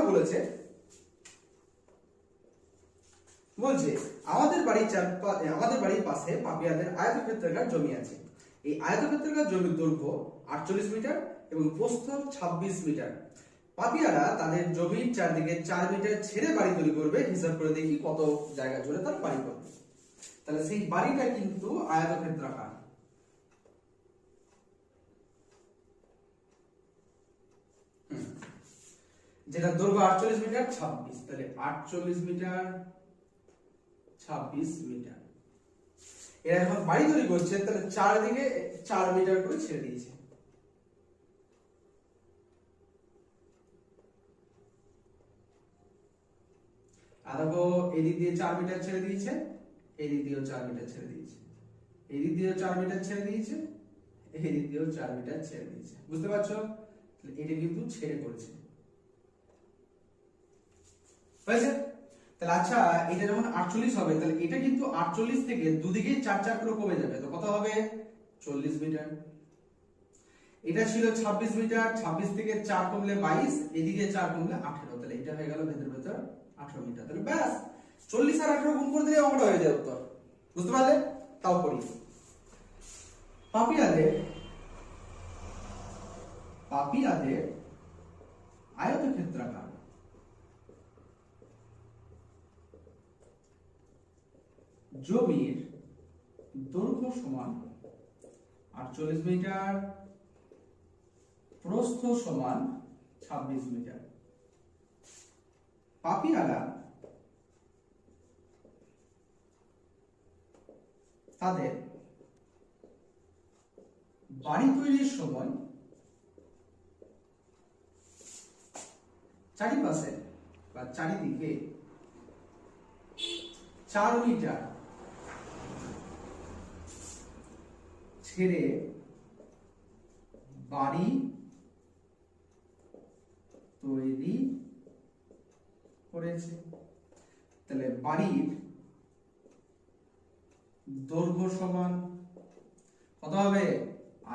বলেছে আমাদের বাড়ির পাশে পাপিয়াদের আয়তক্ষেত্রাকার জমি আছে। এই আয়তক্ষেত্রাকার জমির দৈর্ঘ্য 48 মিটার এবং প্রস্থ 26 মিটার। পাপিয়ারা তাদের জমির চারদিকে 4 মিটার ছেড়ে বাড়ি তৈরি করবে। হিসাব করে দেখি কত জায়গা জুড়ে তার বাড়ি করবে। তাহলে সেই বাড়িটা কিন্তু আয়তক্ষেত্রাকার। যেটা দৈর্ঘ্য 48 মিটার 26, তাহলে 48 মিটার 26 মিটার। এরা যখন বাড়ি তৈরি করছে তাহলে চারদিকে 4 মিটার করে ছেড়ে দিয়েছে। আর দেখো এদিক দিয়ে 4 মিটার ছেড়ে দিয়েছে, এদিক দিয়েও 4 মিটার ছেড়ে দিয়েছে, এদিক দিয়েও 4 মিটার ছেড়ে দিয়েছে, এদিক দিয়েও 4 মিটার ছেড়ে দিয়েছে। বুঝতে পারছো? এটা কিন্তু ছেড়ে করেছে। হয়েছে? তাহলে আচ্ছা, এটা যখন 48 হবে তাহলে এটা কিন্তু 48 থেকে দুদিকে 4 4 করে কমে যাবে। তো কত হবে? 40 মিটার। এটা ছিল 26 মিটার, 26 থেকে 4 কমলে 22, এদিকে 4 কমলে 18, তাহলে এটা হয়ে গেল ভেতর 18 মিটার। তাহলে ব্যাস 40 আর 18 গুণ করে দিলে অঙ্কটা হয়ে যায় উত্তর। বুঝতে পারলে? তাও করি। পাপিয়াদের আয়তক্ষেত্রাকার জমির দৈর্ঘ্য সমান 48 মিটার, প্রস্থ সমান 26 মিটার। পাপিয়ারা তাদের বাড়ি তৈরির সময় চারিপাশে বা চারিদিকে 4 মিটার ছেড়ে বাড়ি তৈরি করেছে। তাহলে বাড়ির দৈর্ঘ্য সমান কত হবে?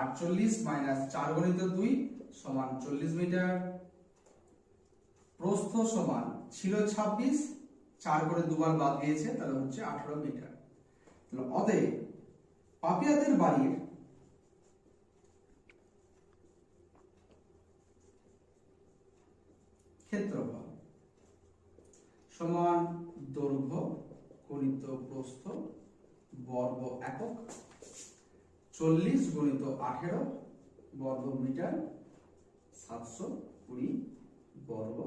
48 মাইনাস 4 গুণিত 2 সমান 40 মিটার। প্রস্থ সমান ছিল 26, 4 করে দুবার বাদ দিয়েছে, তাহলে হচ্ছে 18 মিটার। তাহলে অতএব পাপিয়াদের বাড়ির ক্ষেত্রফল সমান দৈর্ঘ্য গুণিত প্রস্থ বর্গ একক, 40 গুণিত 18 বর্গ মিটার, 720 বর্গ